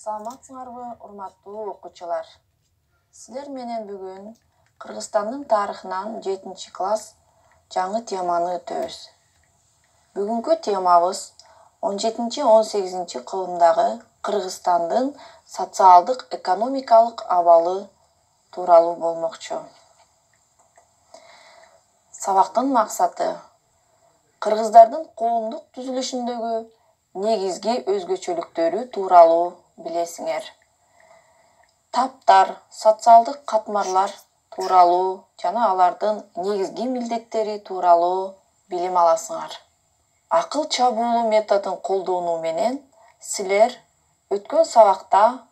Саламатсыңарбы, урматтуу окуучулар. Силер менен бүгүн Кыргызстандын тарыхынан 7-класс жаңы теманы өтөбүз. Бүгүнкү темабыз 17-18 кылымдагы Кыргызстандын социалдык экономикалык абалы тууралуу болмокчу. Сабактын максаты кыргыздардын коомдук түзүлүшүндөгү негизги өзгөчөлүктөрү тууралуу билесиңер. Таптар, социалдык катмарлар тууралуу жана алардын негизги милдеттери тууралуу билим аласыңар. Акыл чабуулуу методун колдонуу менен силер өткөн сабакта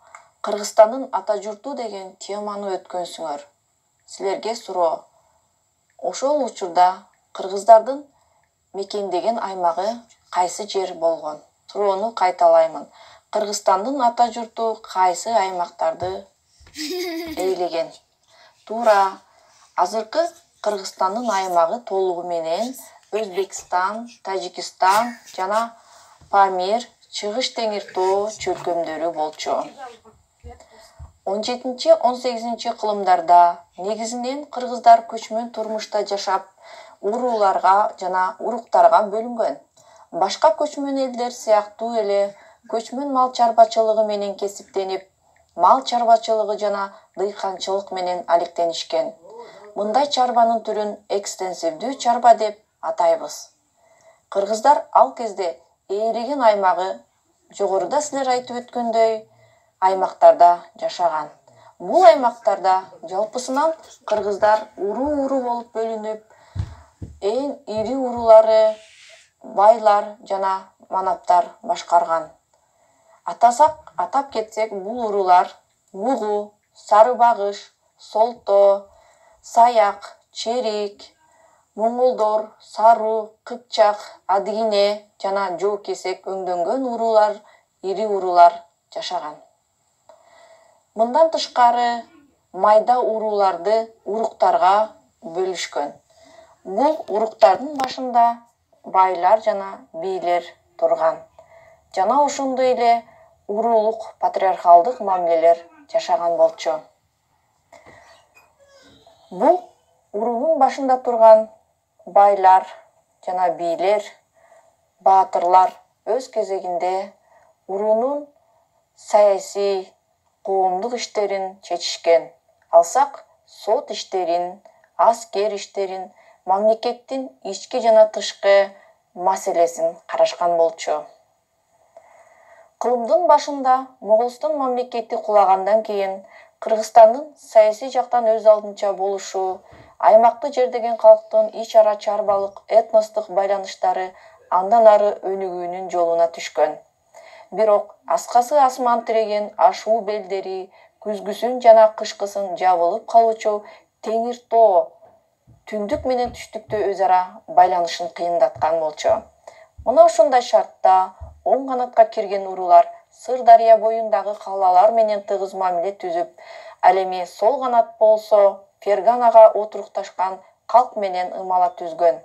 Кыргызстандын ата журту деген теманы өткөнсүңөр. Силерге суроо: ошол учурда кыргыздардын мекендеген аймагы кайсы жер болгон? Суроону кайталаймын. Кыргызстандын ата журту кайсы аймактарды ээлеген? Туура. Азыркы Кыргызстандын аймагы толугу менен Өзбекстан, Тажикстан жана Памир, Чыгыш Теңир тоо чөлкөмдөрү болчу. 17-18 кылымдарда негизинен кыргыздар көчмөн турмушта жашап, урууларга жана уруктарга бөлүнгөн. Башка көчмөн элдер сыяктуу эле көчмөн мал чарбачылыгы менен кесиптенип, мал чарбачылыгы жана дыйканчылык менен алектенишкен. Мындай чарбанын түрүн экстенсивдүү чарба деп атайбыз. Кыргыздар ал кезде ээлеген аймагы жогоруда силер айтып өткөндөй аймактарда жашаган. Бул аймактарда жалпысынан кыргыздар уруу болуп бөлүнүп, эң ири уруулары байлар жана манаптар башкарган. Атап кетсек, бул уруулар Бугу, Сары Багыш, Солто, Саяк, Черик, Моңголдор, Сару, Кыпчак, Адыгине жана Жоо Кесек өңдөнгөн уруулар, ири уруулар жашаган. Мындан тышкары майда урууларды уруктарга бөлүшкөн. Бул уруктардын башында байлар жана бийлер турган. Жана ошондой эле уруулук патриархалдык мамилелер жашаган болчу. Бул уруунун башында турган байлар жана бийлер, баатырлар өз кезегинде уруунун саясий, коомдук иштерин чечишкен. Алсак, сот иштерин, аскер иштерин, мамлекеттин ички жана тышкы маселесин карашкан болчу. Кылымдын башында Моголстон мамлекети кулагандан кийин Кыргызстандын саясий жактан өз алдынча болушу, аймакты жердеген калктын ич-ара чарбалык этностук байланыштары андан ары өнүгүүнүн жолуна түшкөн. Бирок аскасы асман тиреген ашуу белдери күзгүсүн жана кышкысын жабылып калуучу Теңир тоо түндүк менен түштүктө өз ара байланышын кыйындаткан болчу. Мына ушундай шартта оң канатка кирген уруулар Сырдария боюндагы калалар менен тыгыз мамиле түзүп, ал эми сол канат болсо Ферганага отурукташкан калк менен ымала түзгөн.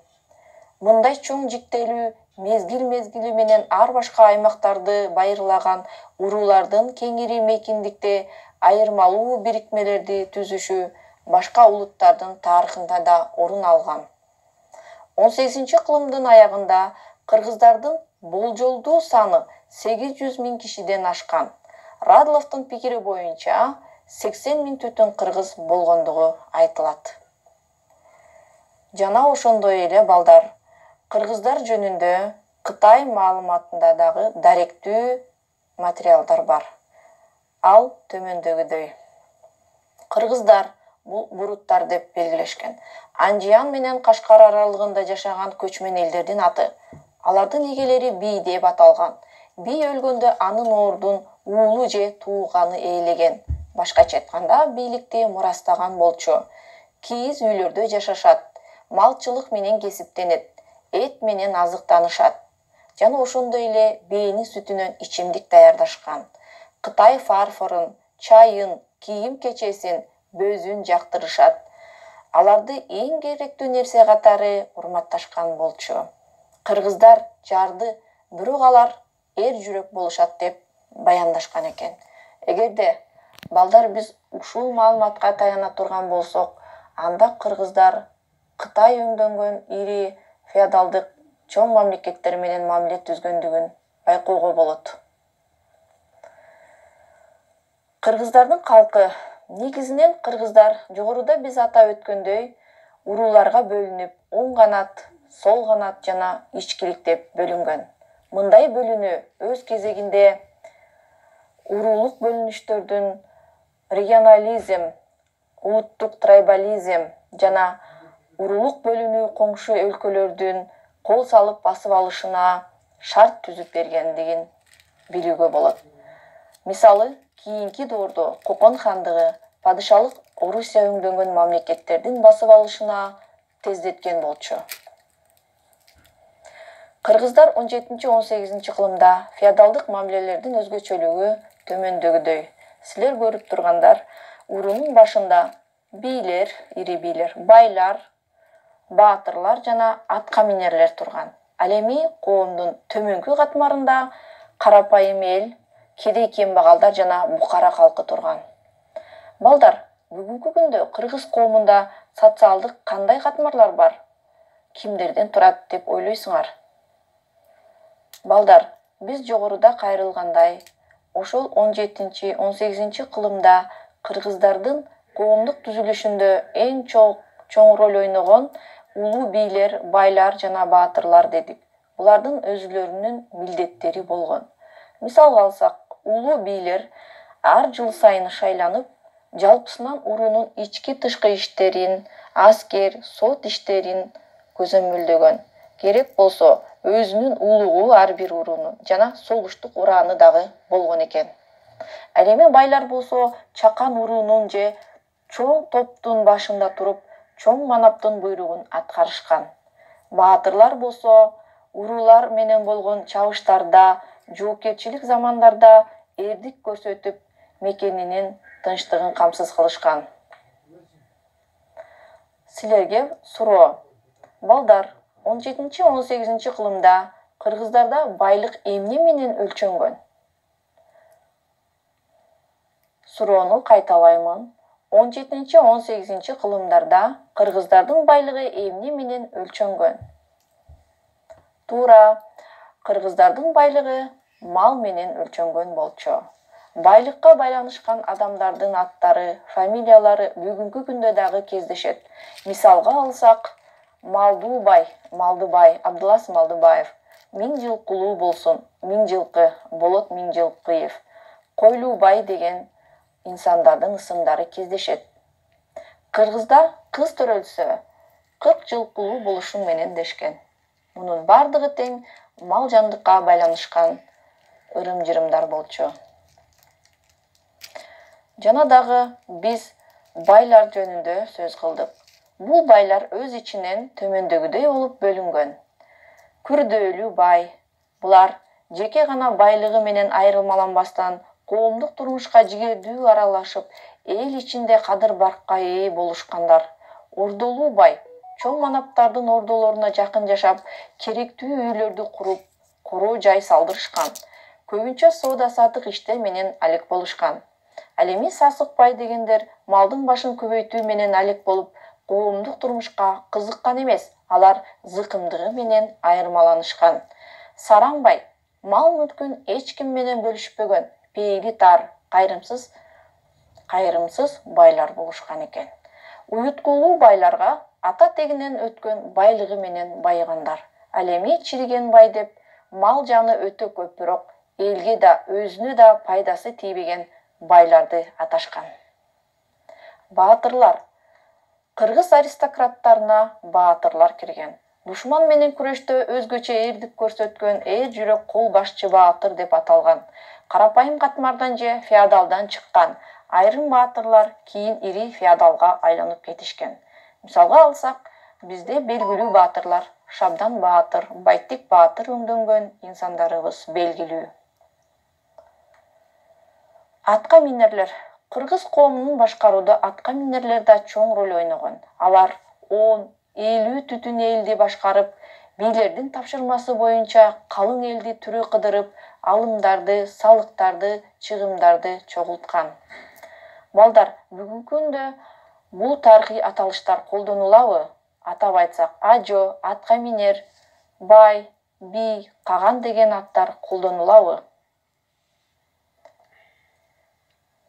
Мындай чоң жиктелүү мезгил менен ар башка аймактарды байырлаган уруулардын кеңири мейкиндикте айырмалуу бирикмелерди түзүшү башка улуттардын тарыхында да орун алган. 18-кылымдын аягында кыргыздардын болжолдуу саны 800 000 кишиден ашкан. Радловдун пикири боюнча 80 000 түтүн кыргыз болгондугу айтылат. Жана ошондой эле балдар, кыргыздар жөнүндө Кытай маалыматында дагы даректүү материалдар бар. Ал төмөндөгүдөй. Кыргыздар бул буруттар деп белгилешкен. Анжиян менен Кашкар аралыгында жашаган көчмөн элдердин аты. Алардын эгелери бий деп аталган. Бий өлгөндө анын ордун уулу же тууганы ээлеген. Башкача айтканда, бийликти мурастаган болчу. Кийиз үйлөрдө жашашат, малчылык менен кесиптенет, эт менен азыктанышат. Жана ошондой эле бийинин сүтүнөн ичимдик даярдашкан. Кытай фарфорун, чайын, кийим-кечесин, бөзүн жактырышат. Аларды эң керектүү нерсе катары урматташкан болчу. Кыргыздар жарды, бирок алар эр жүрөк болушат деп баяндашкан экен. Эгерде балдар биз ушул маалыматка таяна турган болсок, анда кыргыздар Кытай өңдөнгөн ири феодалдык чоң мамлекеттер менен мамиле түзгөндүгүн байкоого болот. Кыргыздардын калкы негизинен кыргыздар жогоруда биз атап өткөндөй урууларга бөлүнүп, оң канат, сол канат жана ичкилик деп бөлүнгөн. Мындай бөлүнүү өз кезегинде уруулук бөлүнүштөрдүн регионализм, улуттук трайбализм жана уруулук бөлүнүү коңшу өлкөлөрдүн кол салып басып алышына шарт түзүп бергендигин билүүгө болот. Мисалы, кийинки доордо Кокон хандыгы падышалык Орусия өңдөнгөн мамлекеттердин басып алышына тездеткен болчу. Кыргыздар 17-18 кылымда феодалдык мамилелердин өзгөчөлүгү төмөндөгүдөй. Силер көрүп тургандар, уруунун башында бийлер, ири бийлер, байлар, баатырлар жана атка минерлер турган. Ал эми коомдун төмөнкү катмарында карапайым эл, кедей кембагалдар жана букара калкы турган. Балдар, бүгүнкү күндө кыргыз коомунда социалдык кандай катмарлар бар? Кимдерден турат деп ойлойсуңар? Балдар, биз жогоруда кайрылгандай, ошол 17-18 кылымда кыргыздардын коомдук түзүлүшүндө эң чоң роль ойногон улуу бийлер, байлар жана баатырлар дедик. Булардын өзүлөрүнүн милдеттери болгон. Мисалга алсак, улуу бийлер ар жыл сайын шайланып, жалпысынан уруунун ички тышкы иштерин, аскер, сот иштерин көзөмөлдөгөн. Керек болсо, өзүнүн улугу ар бир уруунун жана согуштук урааны дагы болгон экен. Ал эми байлар болсо, чакан уруунун же чоң топтун башында туруп, чоң манаптын буйругун аткарышкан. Баатырлар болсо, уруулар менен болгон чабыштарда, жоопкерчилик замандарда эрдик көрсөтүп, мекенинин тынчтыгын камсыз кылышкан. Силерге суроо. Балдар, 17-18 кылымда кыргыздарда байлык эмне менен өлчөнгөн? Суроону кайталаймын. 17-18 кылымдарда кыргыздардын байлыгы эмне менен өлчөнгөн? Туура, кыргыздардын байлыгы мал менен өлчөнгөн болчу. Байлыкка байланышкан адамдардын аттары, фамилиялары бүгүнкү күндө дагы кездешет. Мисалга алсак, Малдубай, Малдыбай, Абдылас Малдыбаев, Миңжилкулуу болсун, Миңжилкы, Болот Миңжилкыев, Койлубай деген инсандардын ысымдары кездешет. Кыргызда кыз төрөлсө, 40 жылкулуу болушу менен дешкен. Мунун бардыгы тең мал жандыкка байланышкан ырым-жырымдар болчу. Жана дагы биз байлар жөнүндө сөз кылдык. Бул байлар өз ичинен төмөндөгүдөй болуп бөлүнгөн. Күрдөөлүү бай. Булар жеке гана байлыгы менен айырмаланбастан коомдук турмушка жигердүү аралашып, эл ичинде кадыр-баркка ээ болушкандар. Ордолуу бай. Чоң манаптардын ордолоруна жакын жашап, керектүү үйлөрдү куруп, короо жай салдырышкан. Көбүнчө соода-саттык иштер менен алек болушкан. Ал эми сасык бай дегендер малдын башын көбөйтүү менен алек болуп, коомдук турмушка кызыккан эмес, алар зыкымдыгы менен айырмаланышкан. Сараң бай мал мүлкүн эч ким менен бөлүшпөгөн, пейили тар, кайрымсыз байлар болушкан экен. Уюткулуу байларга ата тегинен өткөн байлыгы менен байыгандар. Ал эми чириген бай деп мал жаны өтө көп, бирок элге да өзүнө да пайдасы тийбеген байларды аташкан. Баатырлар. Кыргыз аристократтарына баатырлар кирген. Душман менен күрөштө өзгөчө эрдик көрсөткөн эр жүрөк кол башчы баатыр деп аталган. Карапайым катмардан же феодалдан чыккан. Айрым баатырлар кийин ири феодалга айланып кетишкен. Мисалга алсак, бизде белгилүү баатырлар Шабдан баатыр, Байтек баатыр өңдөнгөн инсандарыбыз белгилүү. Атка минерлер. Кыргыз коомунун башкарууда атка минерлер да чоң роль ойногон. Алар 10-50 түтүн элди башкарып, бийлердин тапшырмасы боюнча калың элди түрү кыдырып, алымдарды, салыктарды, чыгымдарды чогулткан. Балдар, бүгүнкү күндө бул тарыхый аталыштар колдонулабы? Атап айтсак, ажо, атка минер, бай, би, каган деген аттар колдонулабы?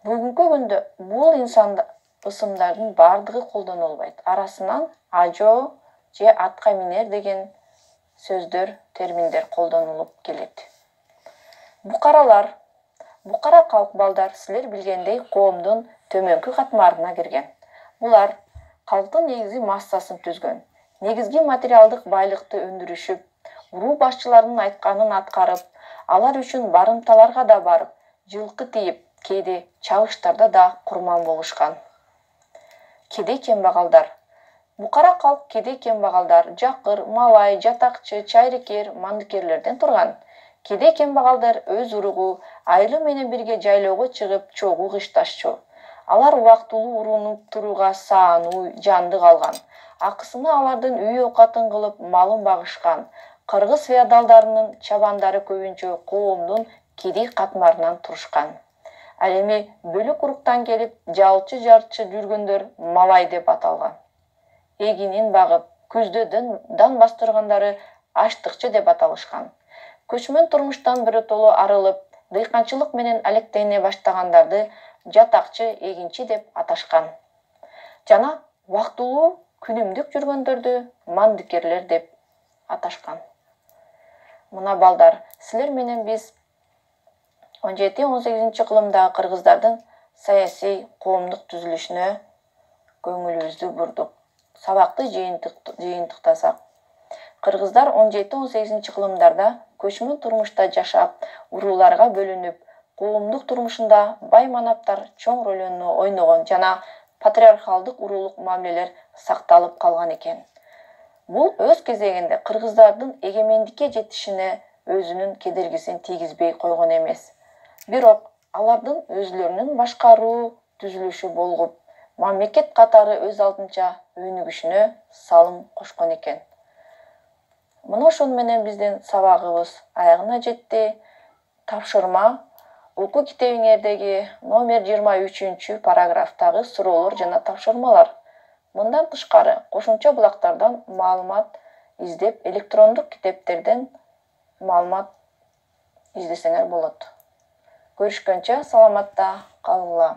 Бүгүнкү күндө бул ысымдардын бардыгы колдонулбайт. Арасынан ажо же атка минер деген сөздөр, терминдер колдонулуп келет. Букаралар, букара калк балдар, силер билгендей коомдун төмөнкү катмарына кирген. Булар калктын негизги массасын түзгөн. Негизги материалдык байлыкты өндүрүшүп, уруу башчыларынын айтканын аткарып, алар үчүн барымталарга да барып, жылкы тийип, кээде чабыштарда да курман болушкан. Кедей кембагалдар. Букара калк кедей кембагалдар, жакыр, малай, жатакчы, чайрекер, мандыкерлерден турган. Кедей кембагалдар өз уругу, айылы менен бирге жайлоого чыгып, чогуу кышташчу. Алар убактылуу урунуп турууга саануу, жандык алган. Акысына алардын үй оокатын кылып, малын багышкан. Кыргыз феодалдарынын чабандары көбүнчө коомдун кедей катмарынан турушкан. Ал эми бөлөк уруктан келип, жалчы жарчы жүргөндөр малай деп аталган. Эгинин багып, күздө дан бастыргандары аштыкчы деп аталышкан. Көчмөн турмуштан биротоло арылып, дыйканчылык менен алектене баштагандарды жатакчы, эгинчи деп аташкан. Жана убактылуу күнүмдүк жүргөндөрдү мандыкерлер деп аташкан. Мына балдар, силер менен биз 17-18 кылымдагы кыргыздардын саясий, коомдук түзүлүшүнө көңүлүбүздү бурдук. Сабакты жыйынтыктасак, кыргыздар 17-18 кылымдарда көчмөн турмушта жашап, урууларга бөлүнүп, коомдук турмушунда бай манаптар чоң роль ойногон жана патриархалдык уруулук мамилелер сакталып калган экен. Бул өз кезегинде кыргыздардын эгемендикке жетишине өзүнүн кедергисин тийгизбей койгон эмес. Бирок алардын өзлөрүнүн башкаруу түзүлүшү болгуп, мамлекет катары өз алдынча өнүгүшүнө салым кошкон экен. Мына ошону менен биздин сабагыбыз аягына жетти. Тапшырма окуу китебиңердеги номер 23 параграфтагы суроолор жана тапшырмалар. Мындан тышкары кошумча булактардан маалымат издеп, электрондук китептерден маалымат издесеңер болот. Көрүшкөнчө саламатта калгыла.